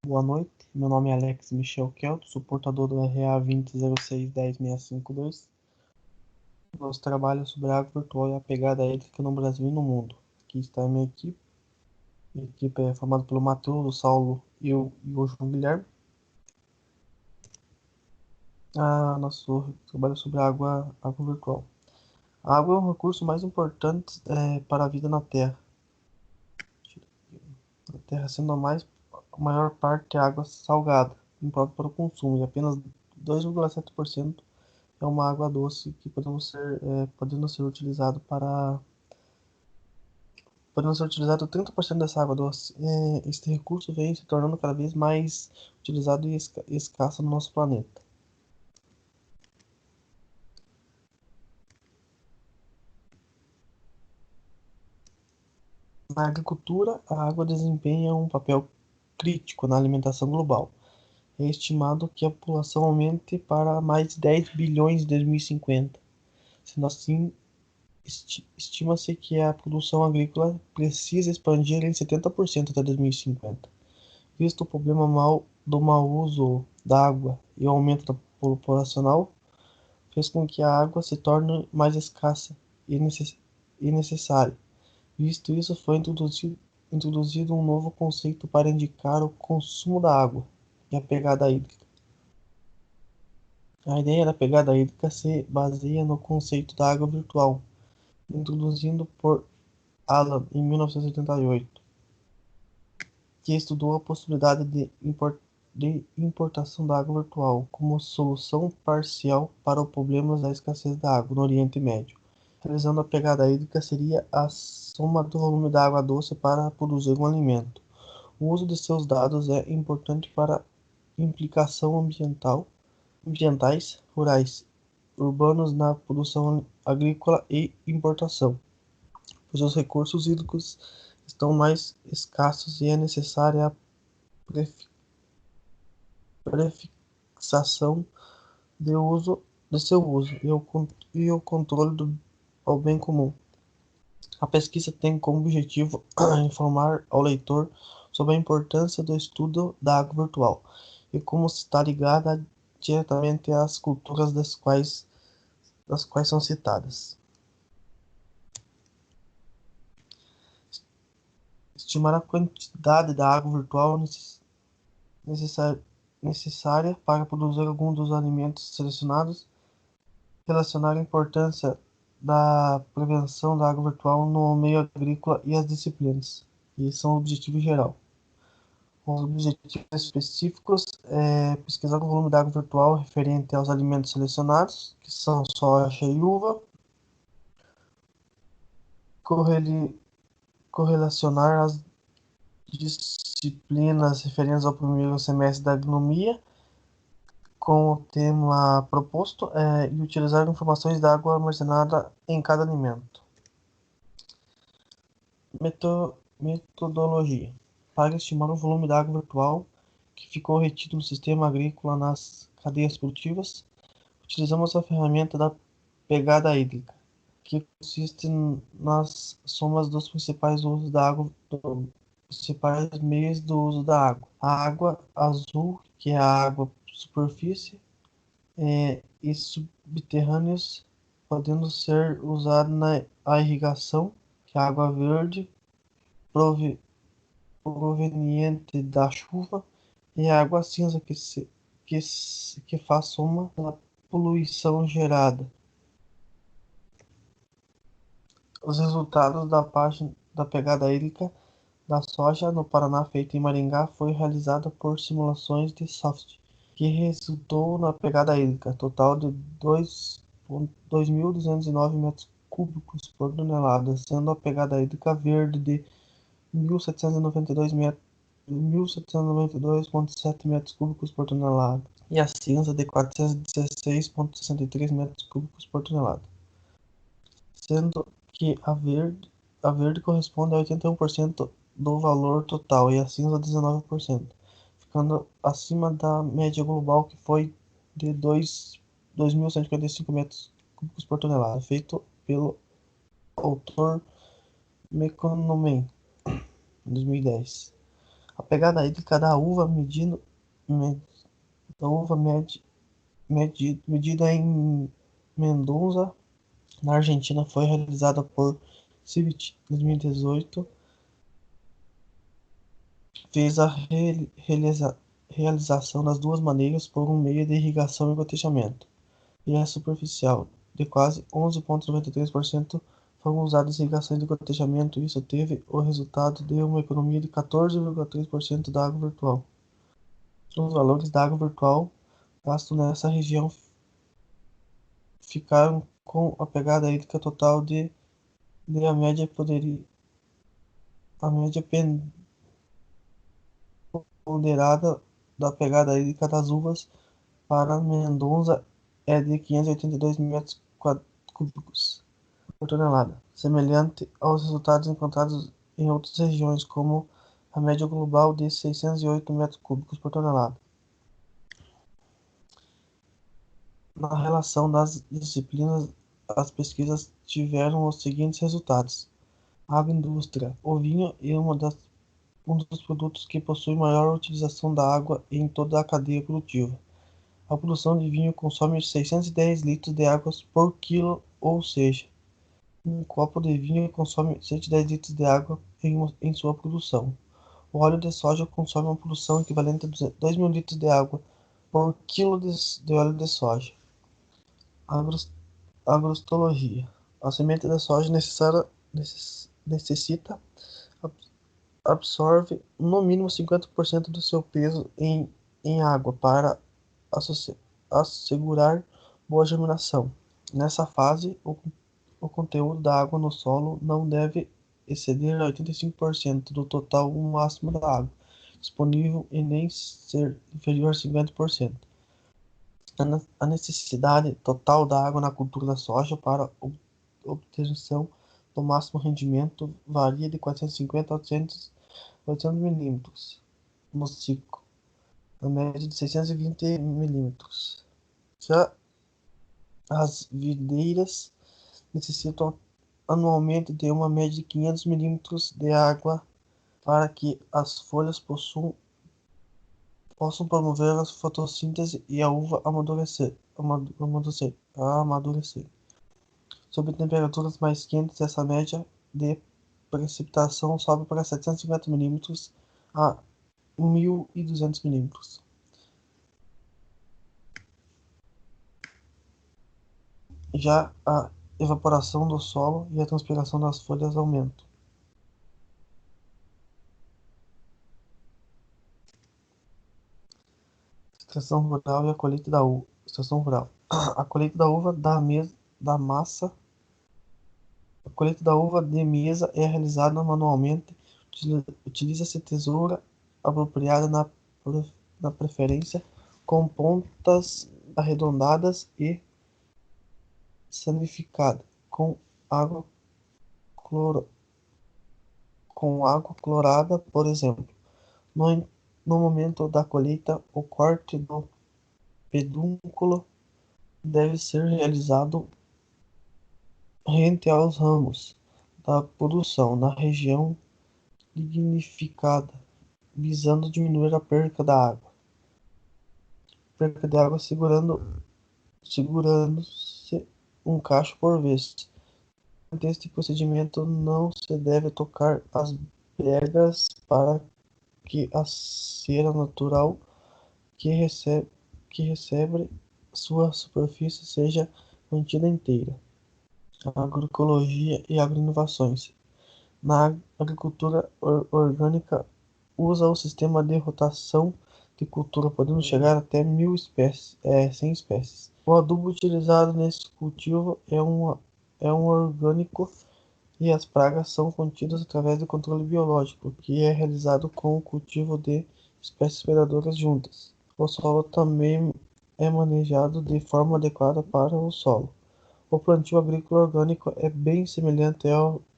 Boa noite, meu nome é Alex Michel Kelto, sou portador do RA 206106562. Nosso trabalho é sobre a água virtual e a pegada hídrica no Brasil e no mundo. Aqui está a minha equipe. Minha equipe é formada pelo Matheus, o Saulo e o João Guilherme. Nosso trabalho é sobre a água virtual. A água é um recurso mais importante para a vida na Terra. A Terra sendo a maior parte é água salgada, imprópria para o consumo, e apenas 2,7% é uma água doce que podendo ser utilizado 30% dessa água doce. Este recurso vem se tornando cada vez mais utilizado e escasso no nosso planeta. Na agricultura, a água desempenha um papel crítico na alimentação global. É estimado que a população aumente para mais de 10 bilhões em 2050. Sendo assim, estima-se que a produção agrícola precisa expandir em 70% até 2050. Visto o problema do mau uso da água e o aumento populacional, fez com que a água se torne mais escassa e necessária. Visto isso, foi introduzido um novo conceito para indicar o consumo da água e a pegada hídrica. A ideia da pegada hídrica se baseia no conceito da água virtual, introduzido por Allen em 1988, que estudou a possibilidade de importação da água virtual como solução parcial para o problema da escassez da água no Oriente Médio. Realizando a pegada hídrica seria a soma do volume da água doce para produzir um alimento. O uso de seus dados é importante para implicação ambientais, rurais, urbanos na produção agrícola e importação, pois os recursos hídricos estão mais escassos e é necessária a prefixação de seu uso e o controle ao bem comum. A pesquisa tem como objetivo informar ao leitor sobre a importância do estudo da água virtual e como está ligada diretamente às culturas das quais são citadas. Estimar a quantidade da água virtual necessária para produzir algum dos alimentos selecionados, relacionar a importância da prevenção da água virtual no meio agrícola e as disciplinas. E são o objetivo geral. Os objetivos específicos é pesquisar o volume de água virtual referente aos alimentos selecionados, que são soja e uva, correlacionar as disciplinas referentes ao primeiro semestre da agronomia com o tema proposto e utilizar informações da água armazenada em cada alimento. Metodologia. Para estimar o volume de água virtual que ficou retido no sistema agrícola nas cadeias produtivas, utilizamos a ferramenta da pegada hídrica, que consiste nas somas dos principais usos da água, dos principais meios do uso da água. A água azul, que é a água superfície, e subterrâneos, podendo ser usada na irrigação, que é a água verde, proveniente da chuva, e a água cinza, que faz soma da poluição gerada. Os resultados da página da pegada hídrica da soja no Paraná, feita em Maringá, foi realizada por simulações de software, que resultou na pegada hídrica total de 2.209 metros cúbicos por tonelada, sendo a pegada hídrica verde de 1.792,7 metros cúbicos por tonelada e a cinza de 416,63 metros cúbicos por tonelada, sendo que a verde corresponde a 81% do valor total e a cinza a 19%, ficando acima da média global, que foi de 2.155 metros cúbicos por tonelada, feito pelo autor Mekonomen, em 2010. A pegada hídrica da uva medida em Mendoza, na Argentina, foi realizada por CIVIT em 2018. Fez a realização das duas maneiras por um meio de irrigação e gotejamento, e é superficial, de quase 11,93% foram usadas irrigações de gotejamento. Isso teve o resultado de uma economia de 14,3% da água virtual. Os valores da água virtual gasto nessa região ficaram com a pegada hídrica total de a média ponderada da pegada hídrica das uvas para Mendonça é de 582 metros cúbicos por tonelada, semelhante aos resultados encontrados em outras regiões, como a média global de 608 metros cúbicos por tonelada. Na relação das disciplinas, as pesquisas tiveram os seguintes resultados: a agroindústria, o vinho é um dos produtos que possui maior utilização da água em toda a cadeia produtiva. A produção de vinho consome 610 litros de água por quilo, ou seja, um copo de vinho consome 110 litros de água em sua produção. O óleo de soja consome uma produção equivalente a 2.000 litros de água por quilo de óleo de soja. Agrostologia. A semente de soja necessita absorve no mínimo 50% do seu peso em água para assegurar boa germinação. Nessa fase, o conteúdo da água no solo não deve exceder 85% do total máximo da água disponível e nem ser inferior a 50%. A necessidade total da água na cultura da soja para obtenção do máximo rendimento varia de 450 a 800 milímetros no ciclo, a média de 620 milímetros. Já as videiras necessitam anualmente de uma média de 500 milímetros de água para que as folhas possam promover a fotossíntese e a uva amadurecer. Sob temperaturas mais quentes, essa média de precipitação sobe para 750 milímetros a 1.200 milímetros. Já a evaporação do solo e a transpiração das folhas aumentam. Extração rural e a colheita da uva. Extração rural. A colheita da uva da massa. A colheita da uva de mesa é realizada manualmente. Utiliza-se tesoura apropriada na preferência, com pontas arredondadas e sanificada, com água clorada, por exemplo. No momento da colheita, o corte do pedúnculo deve ser realizado rente aos ramos da produção na região lignificada, visando diminuir a perda de água, segurando-se um cacho por vez. Durante este procedimento não se deve tocar as bregas para que a cera natural que recebe sua superfície seja mantida inteira. Agroecologia e agroinovações. Na agricultura orgânica, usa o sistema de rotação de cultura, podendo chegar até 100 espécies. O adubo utilizado nesse cultivo é um orgânico e as pragas são contidas através do controle biológico, que é realizado com o cultivo de espécies predadoras juntas. O solo também é manejado de forma adequada para o solo. O plantio agrícola orgânico é bem semelhante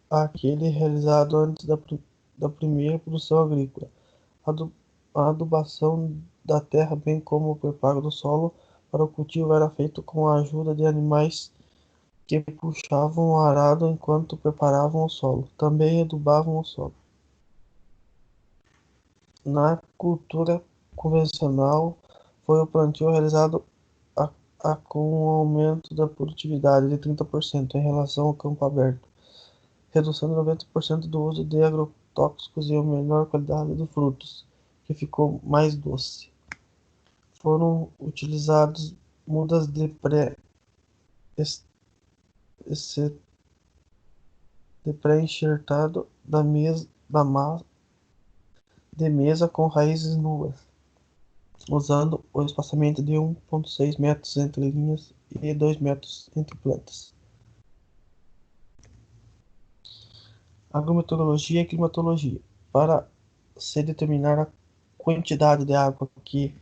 àquele realizado antes da primeira produção agrícola. A adubação da terra, bem como o preparo do solo para o cultivo, era feito com a ajuda de animais que puxavam o arado enquanto preparavam o solo. Também adubavam o solo. Na cultura convencional, foi o plantio realizado com um aumento da produtividade de 30% em relação ao campo aberto, redução de 90% do uso de agrotóxicos e a melhor qualidade dos frutos, que ficou mais doce. Foram utilizados mudas de pré-enxertado de mesa com raízes nuas, usando o espaçamento de 1,6 metros entre linhas e 2 metros entre plantas. Agrometeorologia e climatologia. Para se determinar a quantidade de água que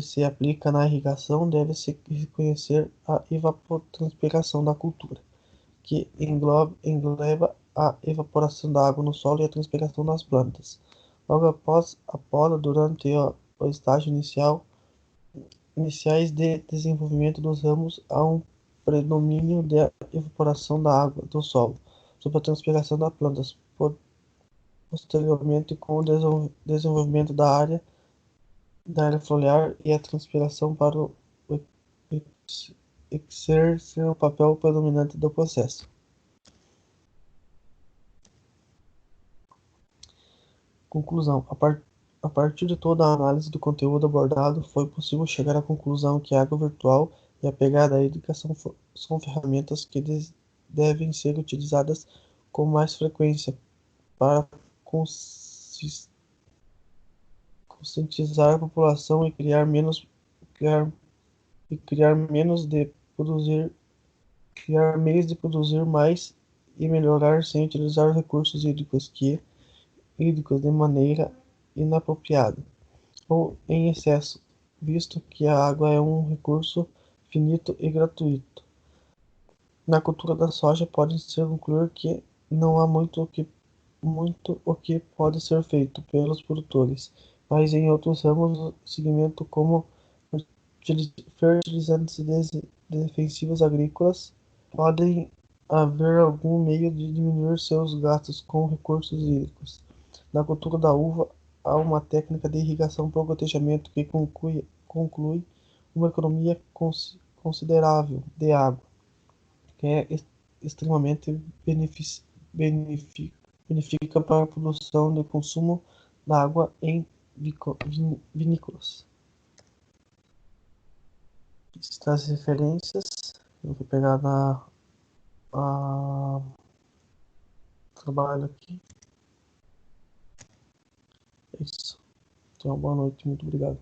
se aplica na irrigação, deve-se reconhecer a evapotranspiração da cultura, que engloba a evaporação da água no solo e a transpiração das plantas. Logo após a poda, durante o estágio iniciais de desenvolvimento dos ramos, há um predomínio da evaporação da água do solo sobre a transpiração das plantas. Posteriormente, com o desenvolvimento da área foliar e a transpiração para o exercer o papel predominante do processo. Conclusão. A partir de toda a análise do conteúdo abordado, foi possível chegar à conclusão que a água virtual e a pegada hídrica são ferramentas que devem ser utilizadas com mais frequência para conscientizar a população e criar meios de produzir mais e melhorar sem utilizar recursos hídricos de maneira inapropriada ou em excesso, visto que a água é um recurso finito e gratuito. Na cultura da soja, pode-se concluir que não há muito o que pode ser feito pelos produtores, mas em outros ramos do segmento, como fertilizantes defensivos agrícolas, podem haver algum meio de diminuir seus gastos com recursos hídricos. Na cultura da uva, há uma técnica de irrigação por gotejamento que conclui uma economia considerável de água, que é extremamente benéfica para a produção e consumo da água em vinícolas. Estas referências eu vou pegar a trabalho aqui. É isso. Então, boa noite, muito obrigado.